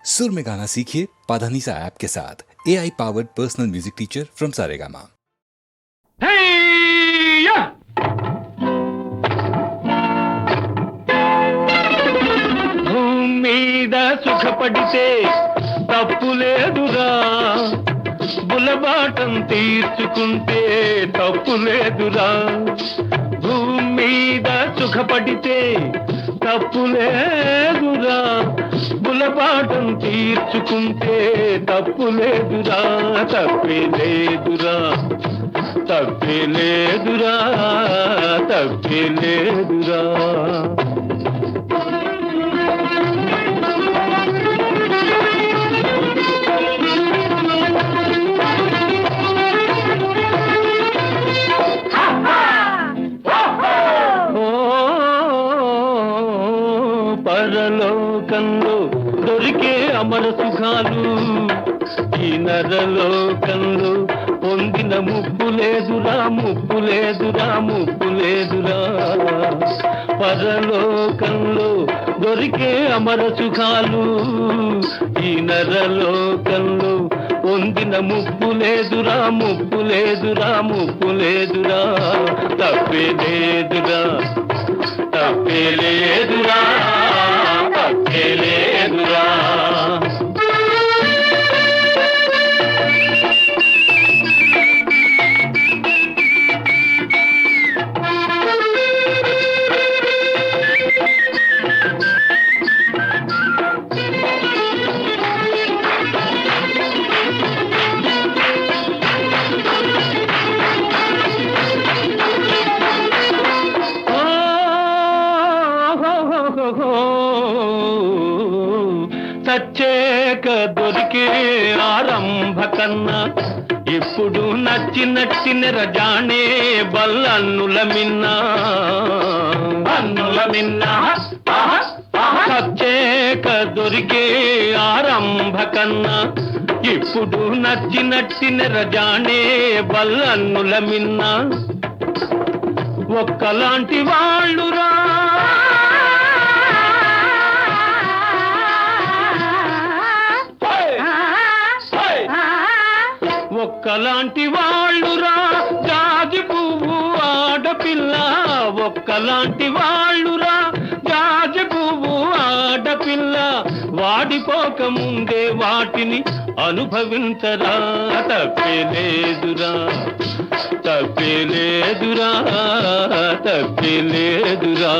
सुर में गाना सीखिए पाधानीसा ऐप के साथ AI powered personal music teacher from Saregama. భూమి మీద సుఖపడితే తప్పులేదురా, బులబాటం తీర్చుకుంటే తప్పులేదురా. భూమి మీద సుఖపడితే తప్పులేదురా, బులబాటం తీర్చుకుంటే తప్పులేదురా. తప్పేలేదురా, తప్పేలేదురా, తప్పేలేదురా. పరలోకంలో దొరికే అమర సుఖాలు ఈ నరలోకంలో పొందిన ముప్పు లేదురా, ముప్పు లేదురా, ముప్పు లేదురా. పరలోకంలో దొరికే అమర సుఖాలు ఈ నరలోకంలో పొందిన ముప్పు లేదురా, ముప్పు లేదురా, ముప్పు లేదురా. తప్పేలేదురా, తప్పేలేదురా, తప్పేలేదురా. సచ్చేక దొరికే ఆరంభ కన్నా ఇప్పుడు నచ్చిన రజానే బల్లన్నుల మిన్నా, అన్నుల మిన్నా. సచ్చేక దొరికే ఆరంభ కన్నా ఇప్పుడు నచ్చిన రజానే బల్లన్నుల మిన్నా. ఒక్కలాంటి వాళ్ళురా, ఒక్కలాంటి వాళ్ళురా. జాజి పువ్వు ఆడపిల్ల, ఒక్కలాంటి వాళ్ళురా. జాజి పువ్వు ఆడపిల్ల, వాడిపోక ముందే వాటిని అనుభవించరా. తప్పేలేదురా, తప్పేలేదురా, తప్పేలేదురా.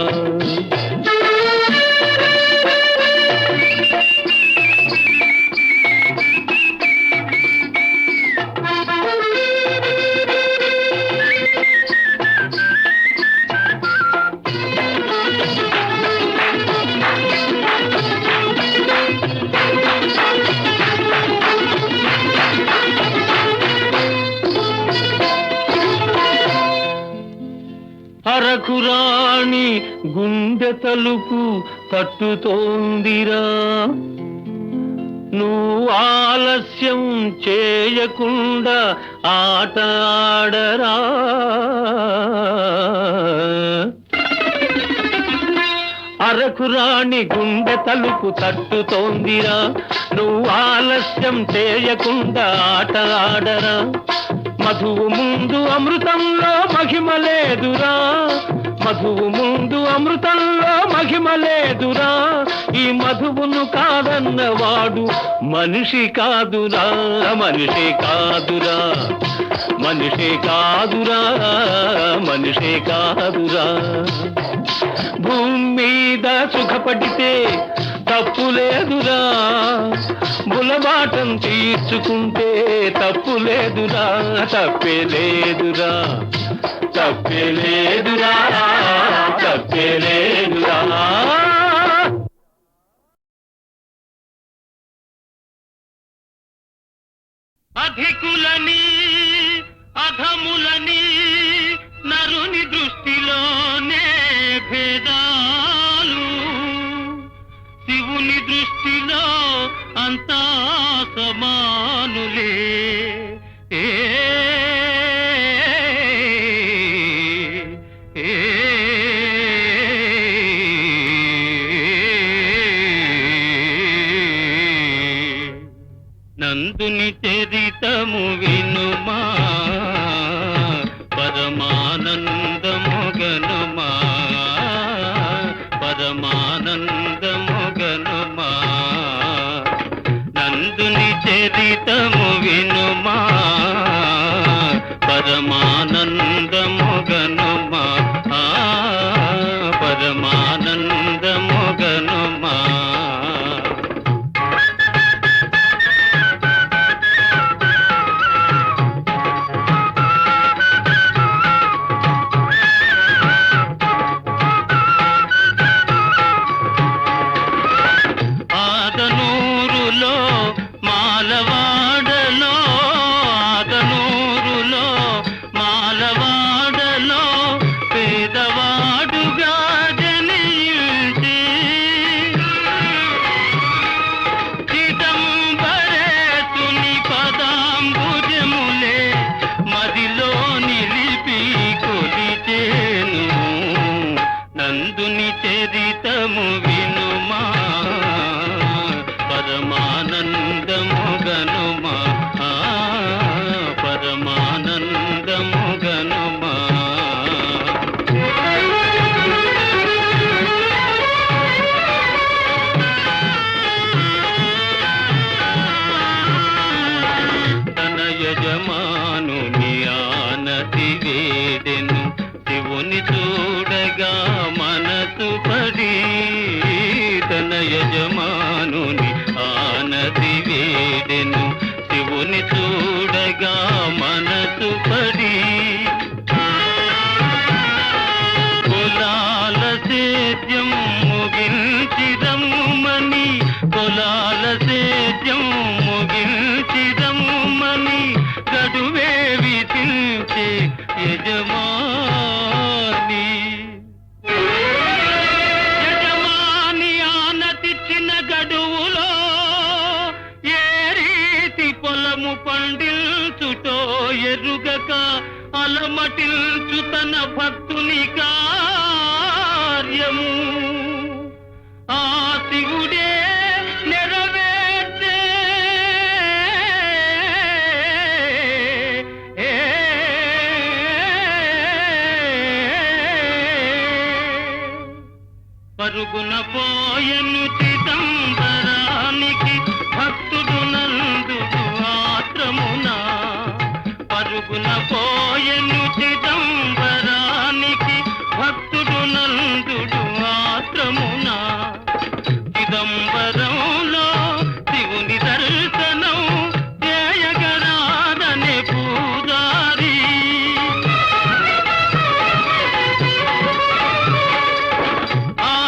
అరకురాణి గుండె తలుపు తట్టుతోందిరా, నువ్వు ఆలస్యం చేయకుండా ఆట ఆడరా. అరకురాణి గుండె తలుపు తట్టుతోందిరా, నువ్వు ఆలస్యం చేయకుండా ఆట ఆడరా. మధువు ముందు అమృతంలో మహిమ లేదురా, మధువు ముందు అమృతంలో మహిమ లేదురా. ఈ మధువును కాదన్నవాడు మనిషి కాదురా, మనిషి కాదురా, మనిషి కాదురా, మనిషి కాదురా. భూమి మీద సుఖపడితే తప్పులేదురా, బులబాటం తీర్చుకుంటే తప్పులేదురా. తప్పేలేదురా, తప్పేలేదురా, తప్పేలేదురా. అధికులని అధములని నరుని దృష్టిలోనే భేదాలు, శివుని దృష్టిలో అంతా సమానులే. ఏ నందుని చరితము వినుమా పరమానందముగనుమా పరమానందముగనుమా నందుని చరితము వినుమా పరమానందముగనుమా పరమానందముగనుమా ఆదనూరులో మాలవాడలో ఆదనూరులో మాలవాడలో పేదవాడుగా జనించి చిదంబరేతుని పదాంబుజములే మదిలో నిలిపి కొలిచేను నందుని చరితము వినుమా పరమానందముగనుమా పరమానందముగనుమా తన యజమానుని ఆనతి వేదెను శివుని చూడగా మనసు పడి తన యజమానుని ఆనతి వేదెను శివుని చూడగా మనసు పడి కులాల సేద్యం ముగించిరమ్మని కులాల సేద్యం ముగించిరమ్మని గడువే విధించే యజమాని యజమాని ఆనతిచ్చిన గడువులో ఏ రీతి పొలము పండిల్చుటో ఎరుగక అలమటిల్చు తన భక్తుని కార్యము ఆ శివుడే నెరవేర్చే పరుగున పోయను చిదంబరానికి భక్తుడు నందుడు ఆత్రమున పరుగున పోయను చిదంబరానికి భక్తుడు నందుడు ఆత్రమున చిదంబరంలో శివుని దర్శనం చేయగరాదనే పూజారి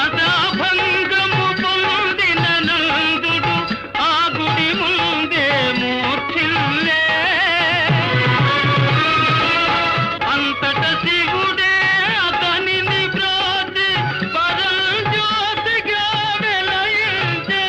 ఆశాభంగము పొందిన నందుడు ఆ గుడి ముందే మూర్ఛిల్లే అంతట శివుడే అతనిని బ్రోచి పరంజ్యోతిగా వెలయించే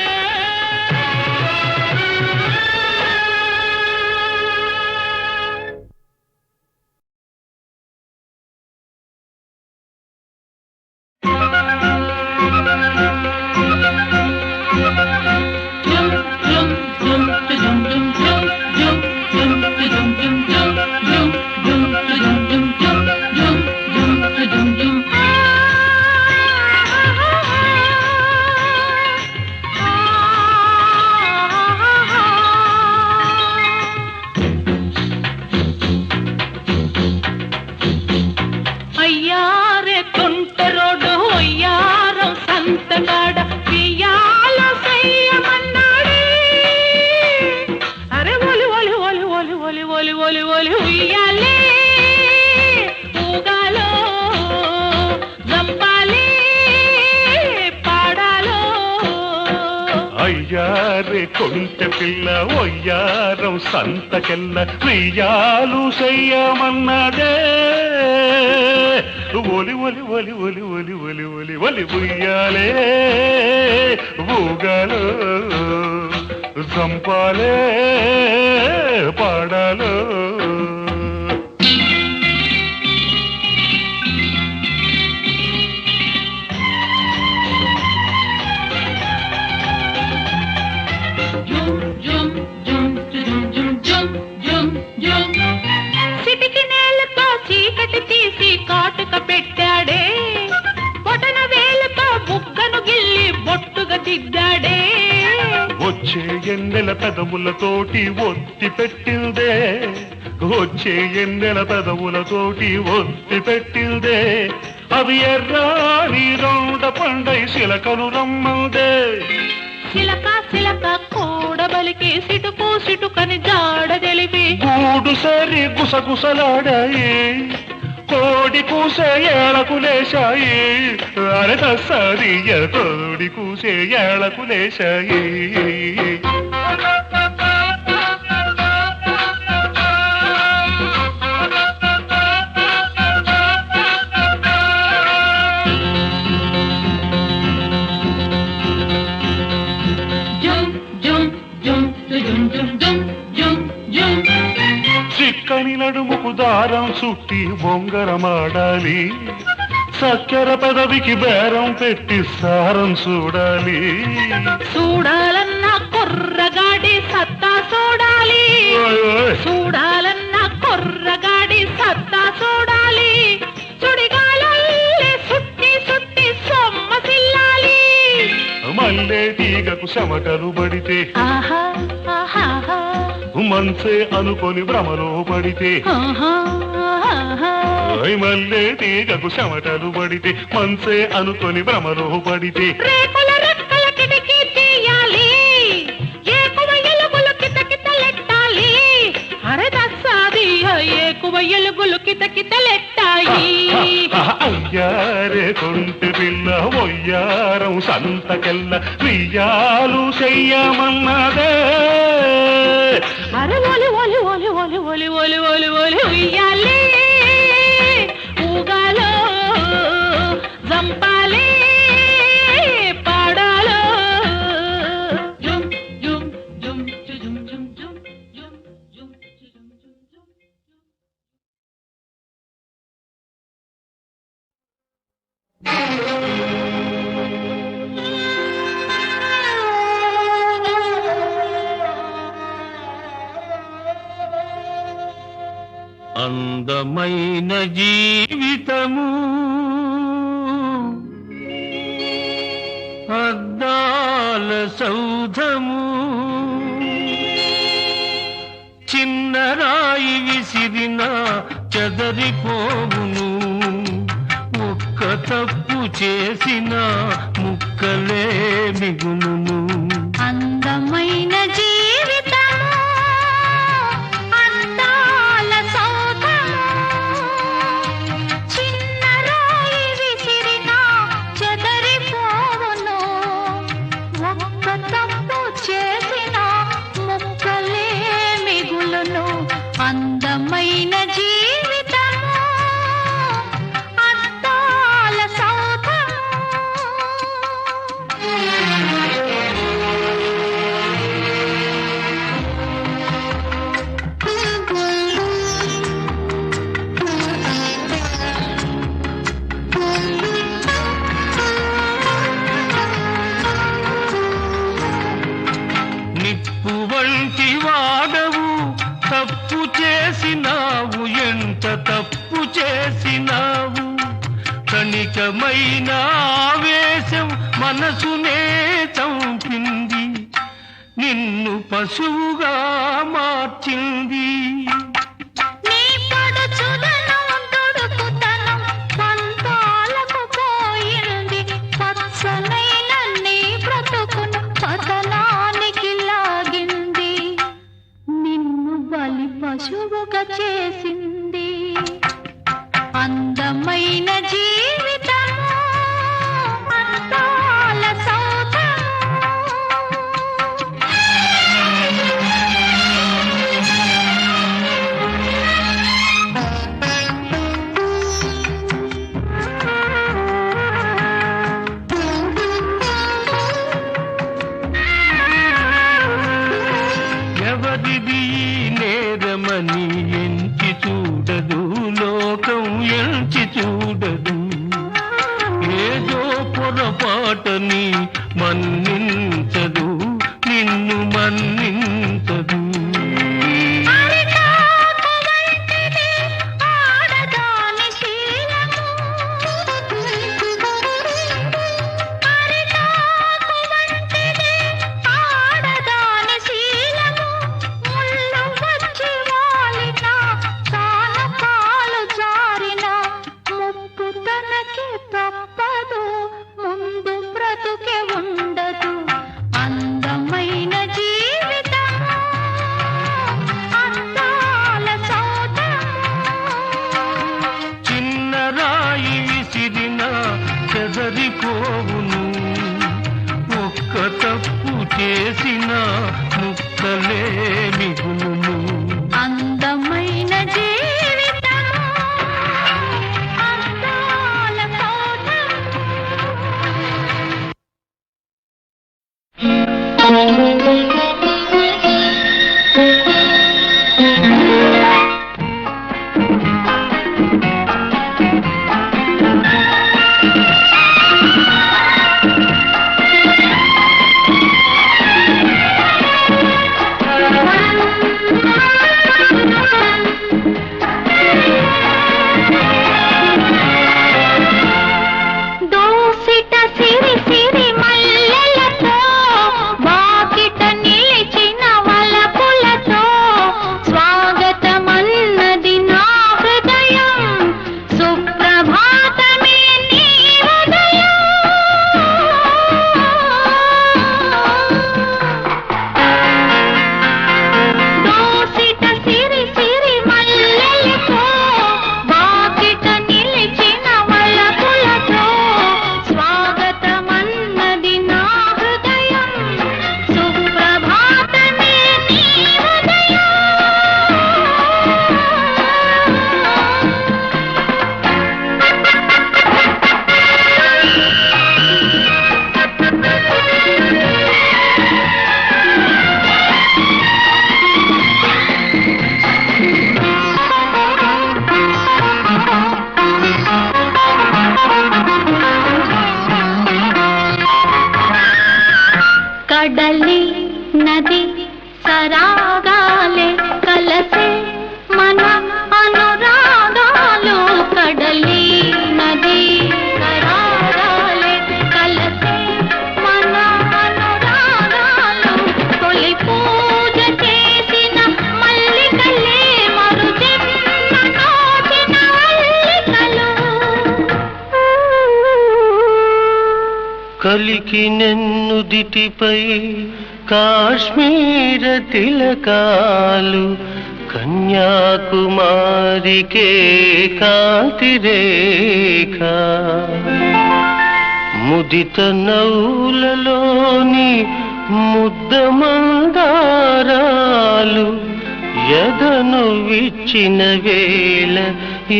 అయ్యారే కొంటరోడు అయ్యారం సంతగాడ పియాల సయ్యమన్నాడే అరే ఒలి ఒలి ఒలి ఒలి ఒలి ఒలి ఒలి ఒలి ఉయ్యాలే ఊగాలో జంపాలే పాడాలో అయ్యారే కొంటె పిల్ల ఒయ్యారం సంతకెల్ల వెయ్యాలు చెయ్యమన్నదే ఒలి ఒలి ఒలి ఒలి ఒలి ఒలి ఒలి ఒలి ఉయ్యాలే ఊగాలో జంపాలే పాడాలో జుమ్ జుమ్ జుమ్ వచ్చే ఎన్నెల పెదవులతోటి ఒత్తి పెట్టిందే, వచ్చే ఎన్నెల పెదవులతోటి ఒత్తి పెట్టిందే, అవి ఎర్రాని రొండ పండై శిలకను రమ్మందే. చిలక చిలక కూడబలికి సిటుకు సిటుకని జాడ తెలిపి గూడు సరి గుసగుసలాడాయి, కోడి కూసే ఏళకు లేశాయి, అరే తస్సదియ కోడి కూసే ఏళకు లేశాయి. చిక్కని నడుముకు దారం చుట్టి బొంగరమాడాలి, చక్కెర పెదవికి బేరం పెట్టి సారం చూడాలి. చూడాలన్న కుర్రగాడి సత్తా చూడాలి, చూడాలన్న కుర్రగాడి సత్తా చూడాలి, సుడిగాలల్లే సుట్టి సుట్టి సొమ్మసిల్లాలి. మల్లె తీగకు చెమటలు పడితే ఆహా ఆహా మంచే అనుకొని భ్రమలో పడితే, మల్లె తీగకు చెమటలు పడితే మంచే అనుకొని భ్రమలో పడితే, రేకుల రెక్కల కిటికీ తీయాలి, ఏకువ ఎలుగులు కితకితలెట్టాలి, అరే దస్సాది ఏకువ ఎలుగులు కితకితలెట్టాయి. అయ్యారే కొంటి పిల్ల ఒయ్యారం సంతకెల్ల వియ్యాలు చెయ్యమన్నదే. అరే ఒలి ఒలి ఒలి ఒలి ఒలి ఒలి ఒలి ఒలి ఉయ్యాలి, ఊగాలో జంపాలి, పాడాలో జుమ్ జుమ్ జుమ్ జుమ్ జుమ్ జుమ్ జుమ్ జుమ్ జుమ్ జుమ్. అందమైన జీవితము అద్దాల సౌధము, చిన్న రాయి విసిరిన చెదరిపోవును, ఒక్క తప్పు చేసిన ముక్కలే మిగులును. అందమైన జీవితము అద్దాల సౌధము, చిన్న రాయి విసిరిన చెదరిపోవును, ఒక్క తప్పు చేసిన ముక్కలే మిగులును. అందమైన జీవితము అద్దాల సౌధము. నిప్పు వంటి వాడవు, తప్పు చేసినావు, ఎంత తప్పు చేసినావు, కణికమైన ఆవేశం మనసునే చంపింది, నిన్ను పశువుగా మార్చింది. నీ పడుచుదనం తుడుకుతనం పంతాలకు పోయింది, పచ్చనైన నీ బ్రతుకును పతనానికి లాగింది, నిన్ను బలి పశువుగా చేసింది. అందమైన జీవితము అద్దాల సౌధము. ఎవరిది నేరమని ఎంచి చూడదు, లోకం ఎంచి చూడదు, ఏదో పొరపాటని మన్నించదు, నిన్ను మన్నించదు. అరిటాకు వంటిది ఆడదాని శీలము, అరిటాకు వంటిది ఆడదాని కలికి నెన్నుదిటిపై కాశ్మీర తిలకాలు కన్యాకుమారికే కాంతిరేఖ ముదిత నౌలలోని ముద్ద మందారాలు ఎదను విచ్చిన వేళ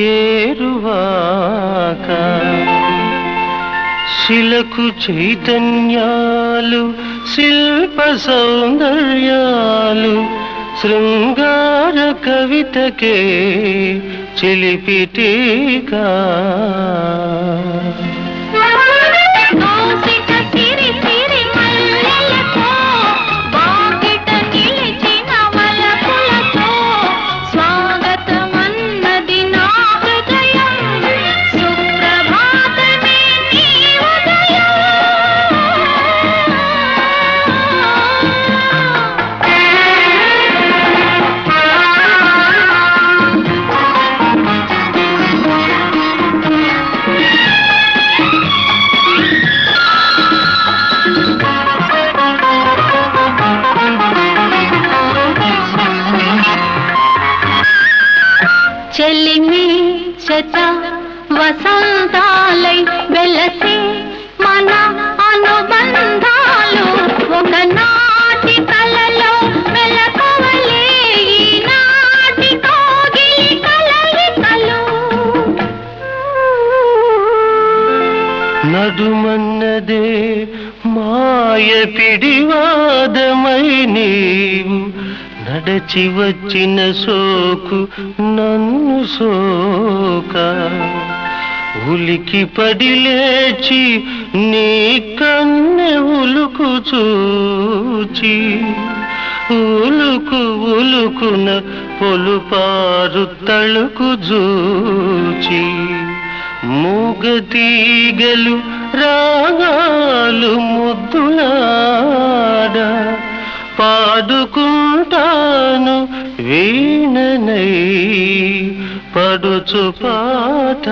ఏరువాక శిలకు చైతన్యాలు శిల్ప సౌందర్యాలు శృంగార కవితకే చిలిపిటీకా చెలిమి శత వసంతాలై వెలసే మన అనుబంధాలు ఒకనాటి కలలో మెలకువలే ఈనాటి కోగిలి కలయికలు నడుమన్నదే మాయ పిడివాదమై నీవు నడచి వచ్చిన సోకు నన్ను సోక ఉలికి పడి లేచి నీ కన్నె ఉలుకు చూచి ఉలుకు ఉలుకున పొలుపారు తళుకు జూచి మూగతీగలు రాగాలు ముద్దులాడ పాడుకుంటాను వీణనై పడుచు పాట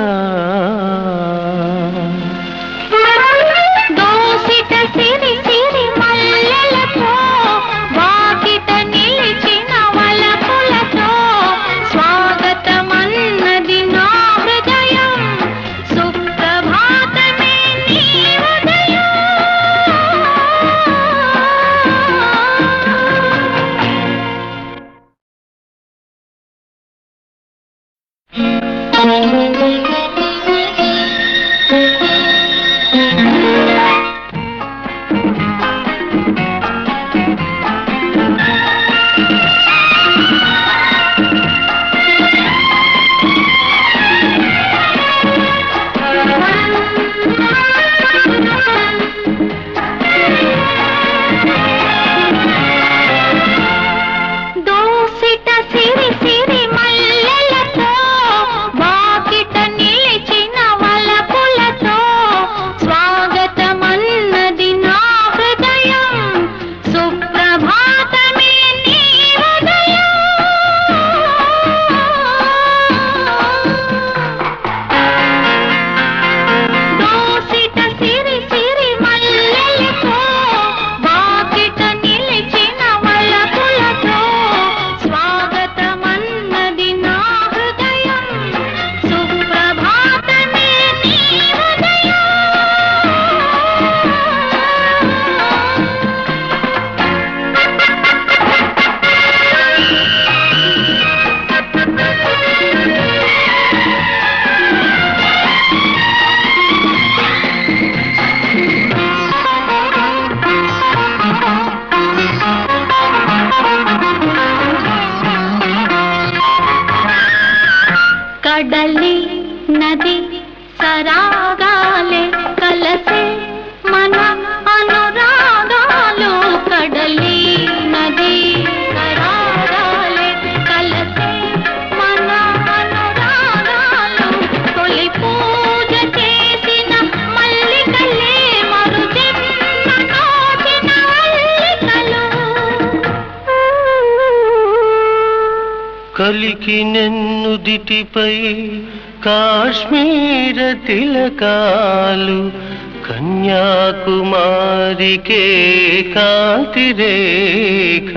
దోసిట సిరి సిరి మల్లెలతో వాకిట నిలిచిన వలపులతో స్వాగతమన్నది నా హృదయం సుప్రభాతమే నీ ఉదయం దోసిట సిరి సిరి మల్లెలతో వాకిట నిలిచిన వలపులతో స్వాగతమన్నది నా హృదయం సుప్రభాతమే నీ ఉదయం దోసిట సిరి సిరి మల్లెలతో వాకిట నిలిచిన వలపులతో స్వాగతమన్నది నా హృదయం సుప్రభాతమే నీ ఉదయం కడలి నది సరాగాలే కలసే మన అనురాగాలు కడలి నది సరాగాలే కలసే మన అనురాగాలు తొలి పూజ చేసిన మల్లికలే మరు జన్మ నోచిన అల్లికలు కలికి నెన్నుదిటిపై కాశ్మీర తిలకాలు కన్యాకుమారికే కాంతిరేఖ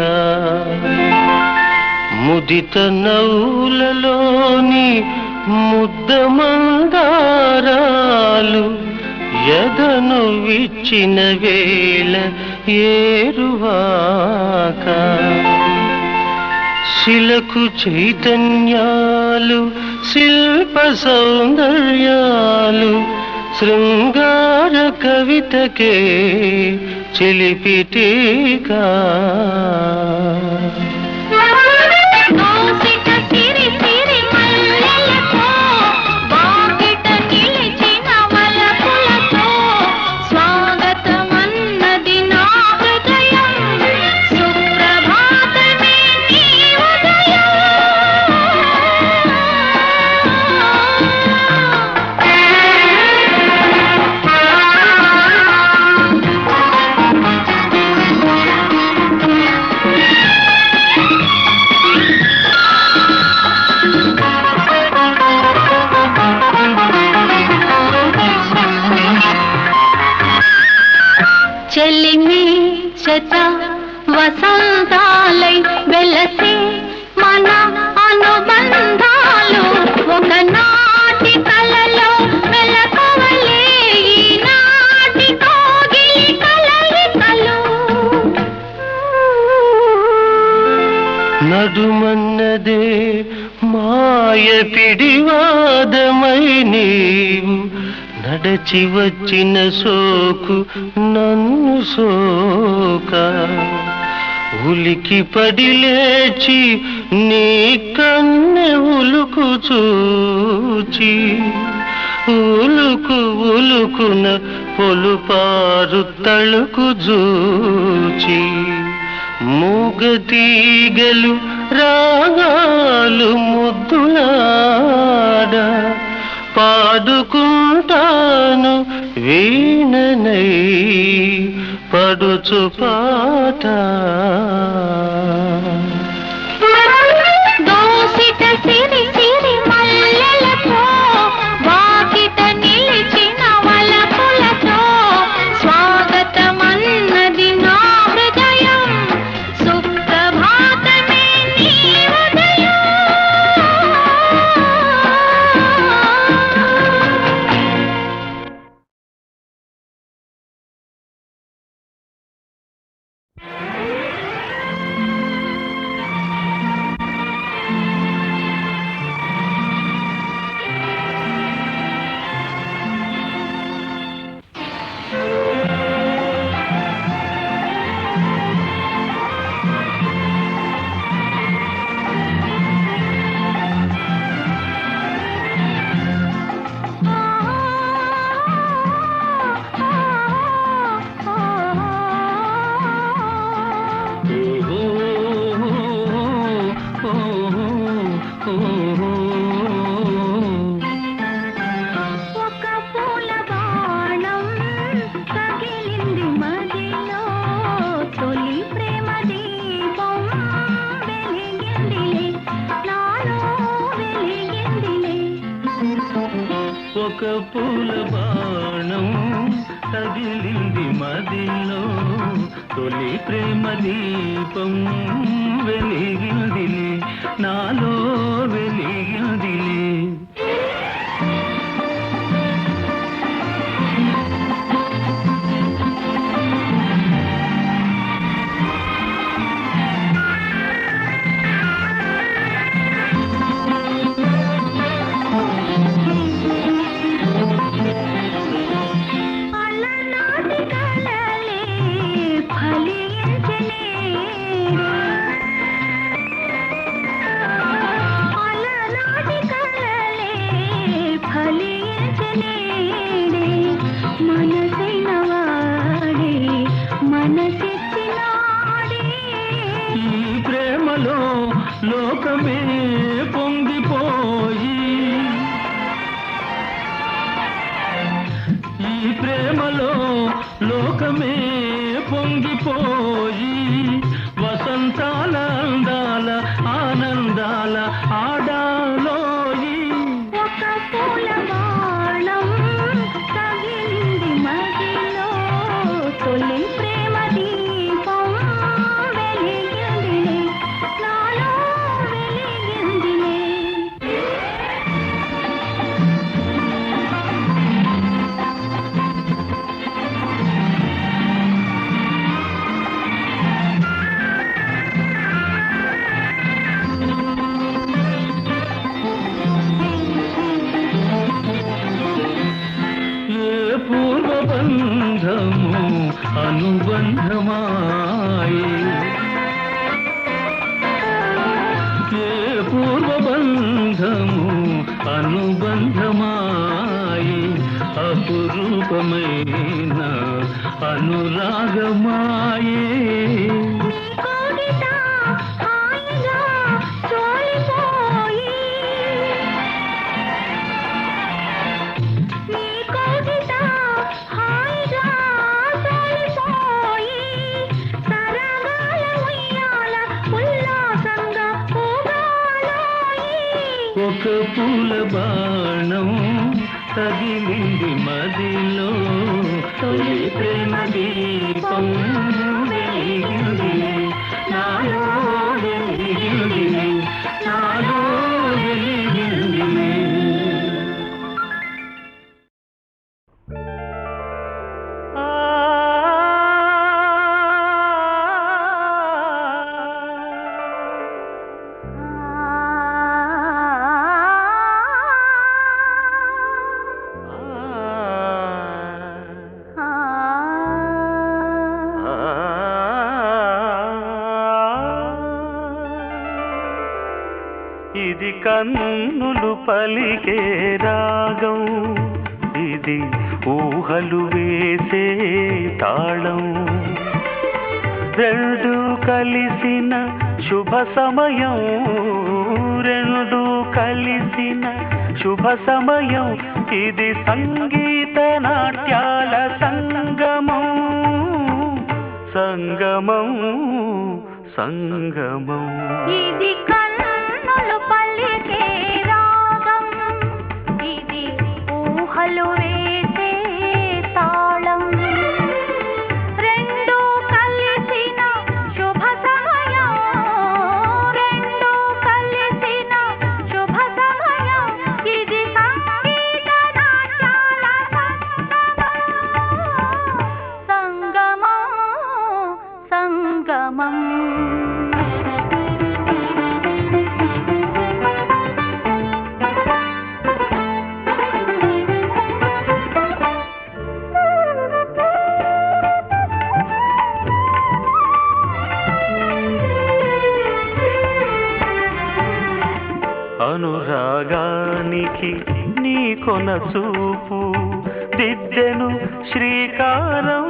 ముదిత నౌలలోని ముద్దమందారాలు ఎదను విచ్చిన వేళ ఏరువాక శిలకు చైతన్యాలు శిల్ప సౌందర్యాలు శృంగార కవితకే చిలిపిటీకా దోసిట సిరి సిరి మల్లెలతో బాకిట నిలిచిన వలపులతో స్వాగతమన్నది నా హృదయం సుప్రభాతమే నీ ఉదయం చెలిమి శత వసంతాలై వెలసి మన అనుబంధాలు ఒకనాటి కలలో మెలకువలే ఈనాటి కోగిలి కలయికలు నడుమన్నదే మాయ పిడివాదమై నీవు నడచి వచ్చిన సోకు నన్ను సోక ఉలికి పడి లేచి నీ కన్నె ఉలుకు చూచి ఉలుకు ఉలుకున పొలుపారు తళుకు జూచి మూగతీగలు రాగాలు ముద్దులాడ పాడుకుంటాను వీణనై పడుచు పాట దోసిట సిరి సిరి మల్లెలతో వాకిట నిలిచిన వలపులతో స్వాగతమన్నది నా హృదయం సుప్రభాతమే నీ ఉదయం ఒక పూల బాణం తగిలింది మదిలో తొలి ప్రేమ దీపం వెలిగిందిలే నాలో వెలిగిందిలే ఒక పూల బాణం తగిలింది మదిలో తొలి ప్రేమ దీపం వెలిగిందిలే నాలో వెలిగిందిలే అలనాటి కలలే ఫలించలే అలనాటి కలలే ఫలించలే మనసైన వాడే మనసిచ్చినాడే ఈ ప్రేమలో లోకమే పొంగిపోయి ఈ ప్రేమలో లోకమే పొంగిపోయి వసంతాల అందాల ఆనందాల ఆడాలోయి ఒక పూల బాణం తగిలింది మది అపురూపమైన అనురాగమాయే ఒక పూల బాణం తగిలింది మదిలో తొలి ప్రేమ దీపం వెలిగింది నాలో వెలిగింది నాలో వెలిగింది. ఇది కన్నులు పలికే రాగం, ఇది ఊహలు వేసే తాళం, రెండు కలిసిన శుభ సమయం, రెండు కలిసిన శుభ సమయం, ఇది సంగీత నాట్యాల సంగమం, సంగమం సంగమం. ఇది కన్నులు పలికే రాగం, ఇది ఊహలు వేసే తాళం, రెండు కలిసిన శుభ సమయం, రెండు కలిసిన శుభ సమయం, ఇది సంగీత నాట్యాల సంగమం, సంగమం. అనురాగానికి నీ కొన చూపు దిద్దెను శ్రీకారం,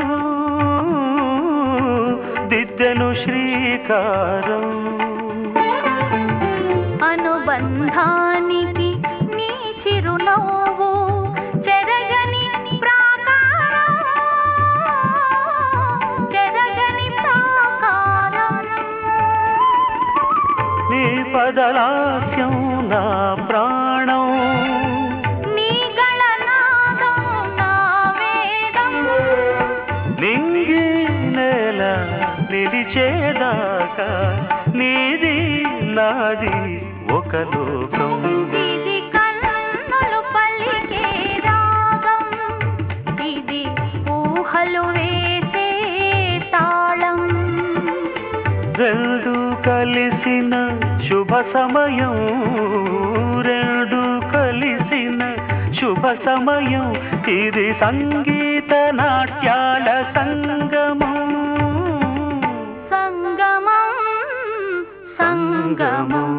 దిద్దెను శ్రీకారం. అనుబంధానికి నీ చిరునవ్వు చెరగని ప్రాకారం, చెరగని ప్రాకారం. నీ పదలాస్యం నా ప్రాణం, నీ గళనాదం నా వేదం, నింగి నేల నిలిచేదాకా నీది నాది ఒక లోకం. ఇది కన్నులు పలికే రాగం, ఇది ఊహలు వేసే తాళం, రెండు కలిసిన శుభ సమయం, రెండు కలిసిన శుభ సమయం, ఇది సంగీత నాట్యాల సంగమం, సంగమం, సంగమం.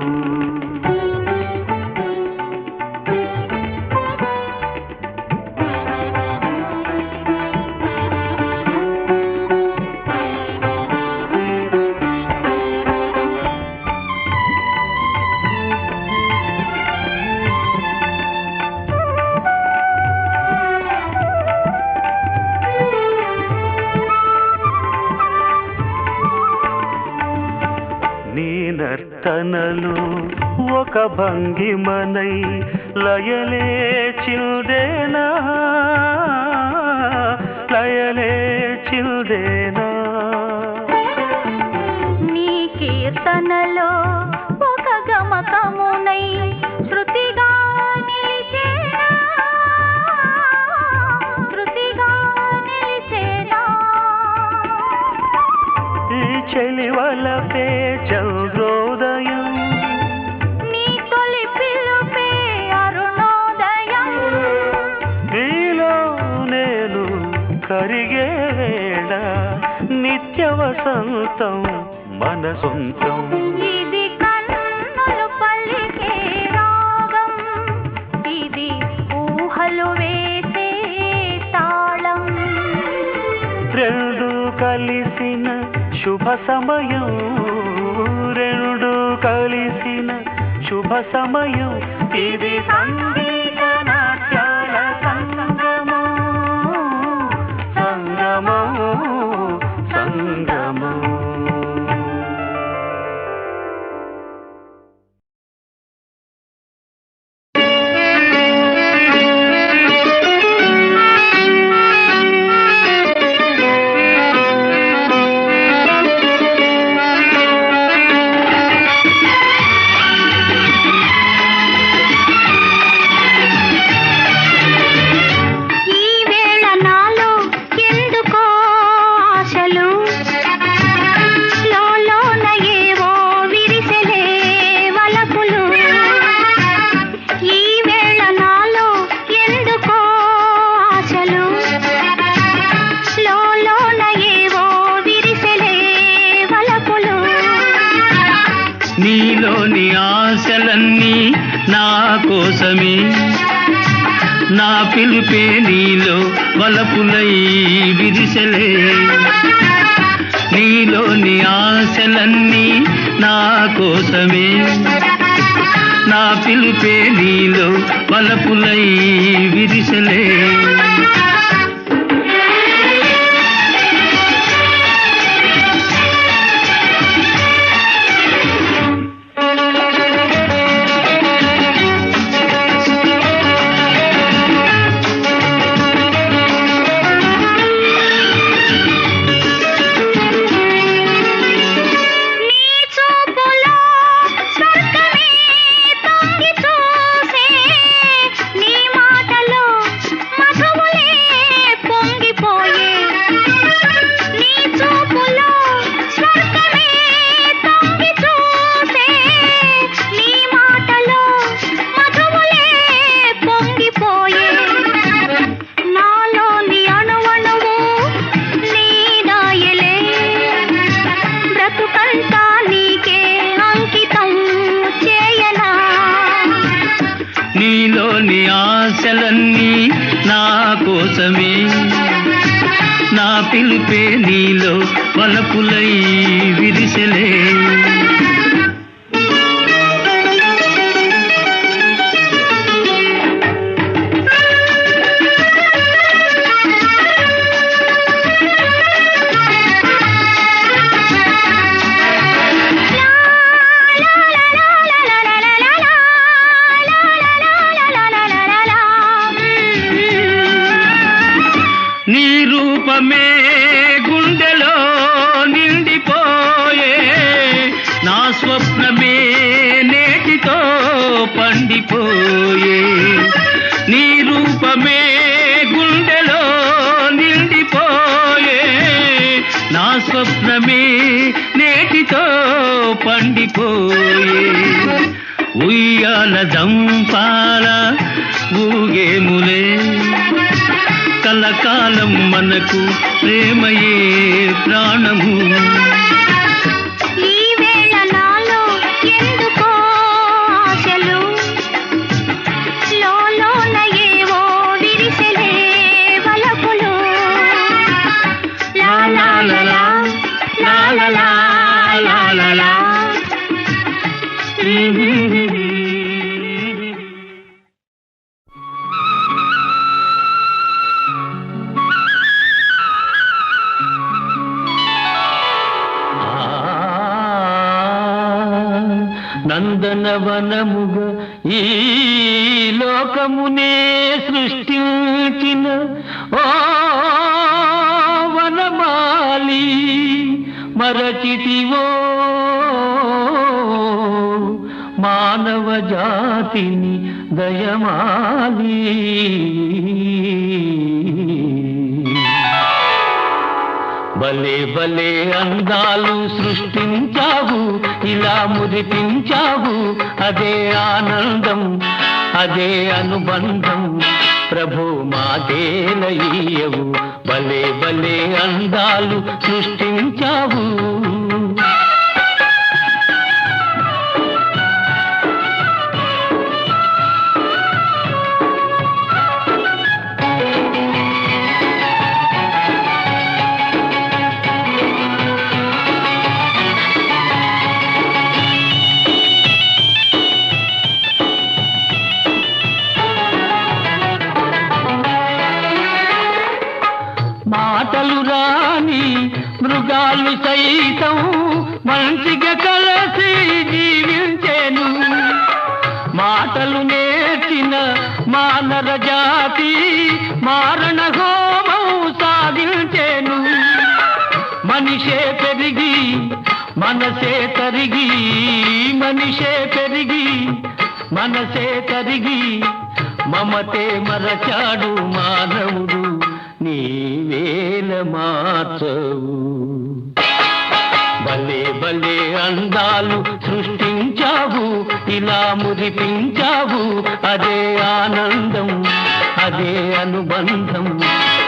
నీ నర్తనలు ఒక భంగిమనై లయలే చిల్దేనా, లయలే చిల్దేనా. నీ కీర్తనలో ఒక గమకమునై శృతిగా నిలిచేనా, శృతిగా నిలిచేనా. ఈ చెలివలపే చంద్రోదయం, నీ తొలి పిలుపే అరుణోదయం, నీలో నేను కరిగే వేళ నిత్య వసంతం మన సొంతం. ఇది కన్నులు పలికే రాగం, ఇది ఊహలు వేసే శుభ సమయం రెండు కలిసిన శుభ సమయం ఇది సంగీత నాట్యాల సంగమం సంగమం సంగమం. నీలోని ఆశలన్నీ నా కోసమే, నా పిలుపే నీలో వలపులై విరిసెలే. నీలోని ఆశలన్నీ నా కోసమే, నా పిలుపే నీలో వలపులై విరిసెలే. నీలోని ఆశలన్నీ నా కోసమే, నా పిలుపే నీలో వలపులై విరిసెలే. నీ రూపమే గుండెలో నిండిపోయే, నా స్వప్నమే నేటితో పండిపోయే. నీ రూపమే గుండెలో నిండిపోయే, నా స్వప్నమే నేటితో పండిపోయే. ఉయ్యాల దంపాల ఊగేములే, కలకాలం మనకు ప్రేమయే ప్రాణము. ఈ వేళ నాలో ఎందుకో ఆశలు, లోలోన ఏవో విరిసెలే వలపులు. లా లా లా లా లా లా లా లా లా. నందనవనముగ ఈ లోకమునే సృష్టించిన ఓ వనమాలి, మరచితివో మానవ జాతిని దయమాలి. భలే భలే అందాలు సృష్టించావు, ఇలా మురిపించావు, అదే ఆనందం, అదే అనుబంధం. ప్రభు మాదేలయ్యవు, భలే భలే అందాలు సృష్టించావు. మృగాలు సైతం మంచిగా కలిసి జీవించేను. మాటలు నేర్చిన మానవ జాతి మారణ హోమం సాగించేను. మనిషే పెరిగి మనసే తరిగి, మనిషే పెరిగి మనసే తరిగి, మమతే మరచాడు మానవుడు, నీవేల మార్చవు. భలే భలే అందాలు సృష్టించావు, ఇలా మురిపించావు, అదే ఆనందం, అదే అనుబంధం,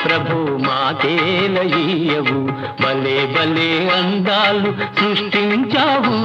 ప్రభు మాకేలయ్యవు. భలే భలే అందాలు సృష్టించావు.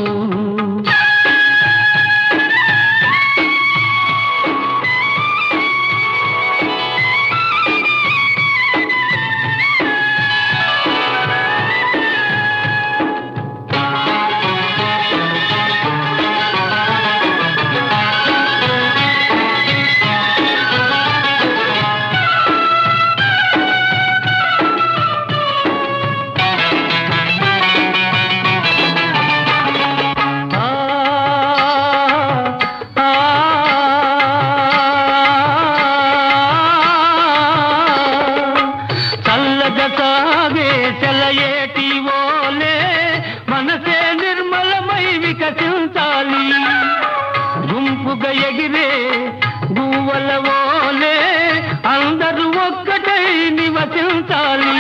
గుంపుగా ఎగిరే గువ్వల ఓలే అందరూ ఒక్కటై నివసించాలి.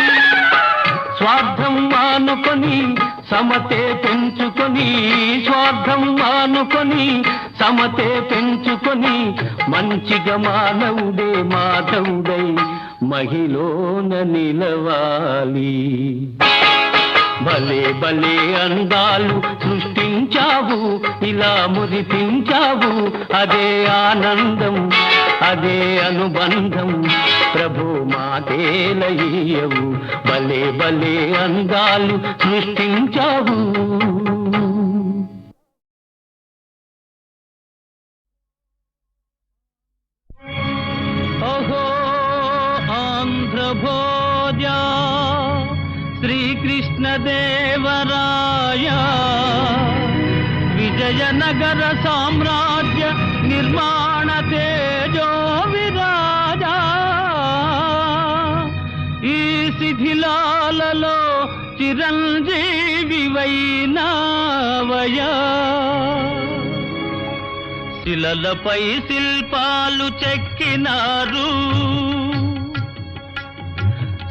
స్వార్థం మానుకొని సమతే పెంచుకొని, స్వార్థం మానుకొని సమతే పెంచుకొని, మంచిగా మానవుడే మాధవుడై మహిళన నిలవాలి. భలే భలే అందాలు సృష్టించావు, ఇలా మురిపించావు, అదే ఆనందం, అదే అనుబంధం, ప్రభు మాకేలయ్యవు. భలే భలే అందాలు సృష్టించావు. ఓహో ఆంధ్రభోజా శ్రీకృష్ణదేవరాయ, విజయనగర సామ్రాజ్య నిర్మాణ తేజో విరాజా, ఈ శిథిలాలలో చిరంజీవి వైనావయా. శిలలపై శిల్పాలు చెక్కినారు,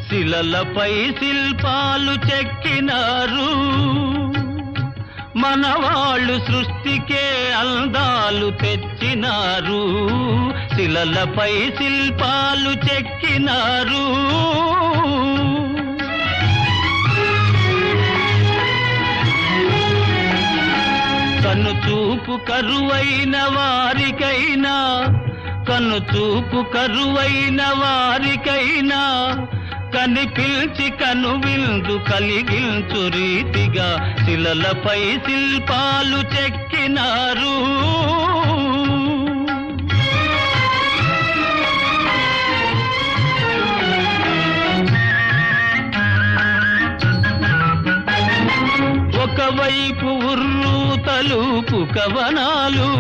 శిలలపై శిల్పాలు చెక్కినారు, మనవాళ్ళు సృష్టికే అందాలు తెచ్చినారు. శిలలపై శిల్పాలు చెక్కినారు. కన్ను చూపు కరువైన వారికైనా, కన్ను చూపు కరువైన వారికైనా, కనిపిల్చి కను విందు కలిగించు రీతిగా శిలలపై శిల్పాలు చెక్కినారు. ఒకవైపు ఉర్రు తలుపు కవనాలు,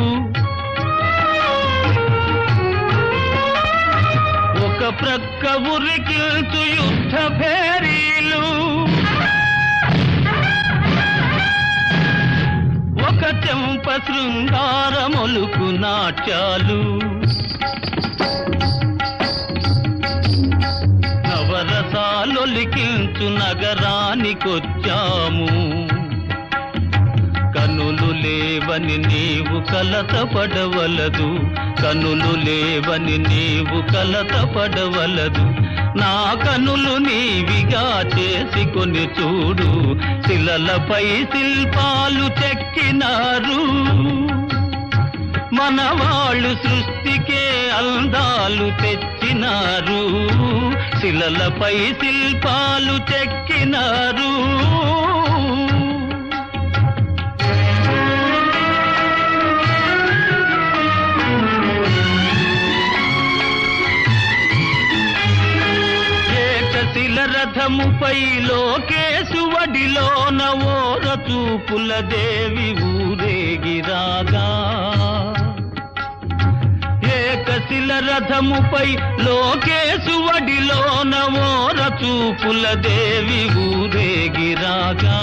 ఒక ప్రక్క ఉరికిల్చు యుద్ధ భేరీలు, ఒక చెంప శృంగారమొలుకు నాట్యాలు, నవరసాలొలికించు నగరానికొచ్చాము. కనులు లేవని నీవు కలతపడవలదు, కనులు లేవని నీవు కలతపడవలదు, నా కనులు నీవిగా చేసుకొని చూడు. శిలలపై శిల్పాలు చెక్కినారు, మనవాళ్ళు సృష్టికే అందాలు తెచ్చినారు. శిలలపై శిల్పాలు చెక్కినారు. రథం రథముపై లోకేశువడిలోన ఓర చూపుల దేవి ఊరేగిరాగా ఏకశిల రథముపై లోకేశువడిలోన ఓర చూపుల దేవి ఊరేగిరాగా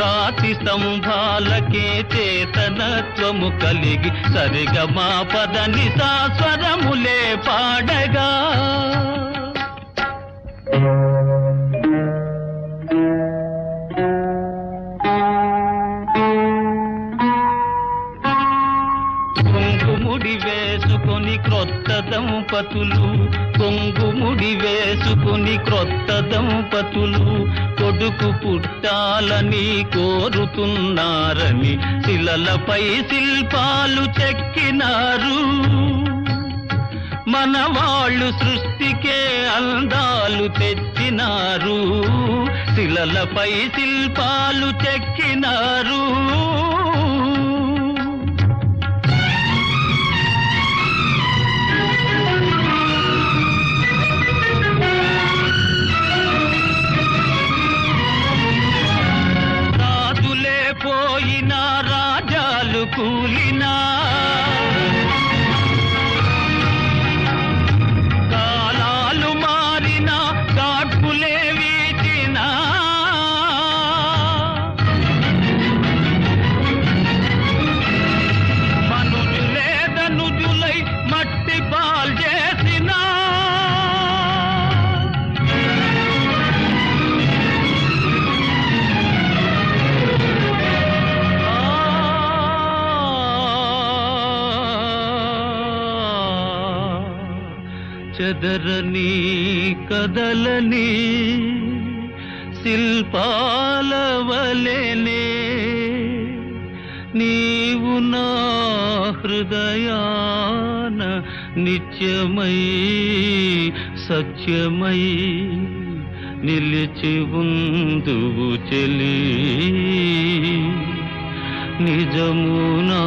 రాతి స్తంభాలకే చేతనత్వము కలిగి సరిగమా పదని సాస్వరములే పాడగా కొంగుముడి వేసుకొని క్రొత్త దంపతులు కొంగుముడి వేసుకొని క్రొత్త దంపతులు కొడుకు పుట్టాలని కోరుతున్నారని శిలలపై శిల్పాలు చెక్కినారు మనవాళ్ళు సృష్టికే అందాలు తెచ్చినారు శిలలపై శిల్పాలు చెక్కినారు పోయిన రాజాలు కూలినా కాలాలు మారిన కాట్పులే వీచినా మనుజులే ధనుజులై మట్టి పాల్ చేసినా చెదరని కదలని శిల్పాల వలెనే నీవు నా హృదయాన నిత్యమై సత్యమై నిలిచి ఉందువు చెలి నిజము నా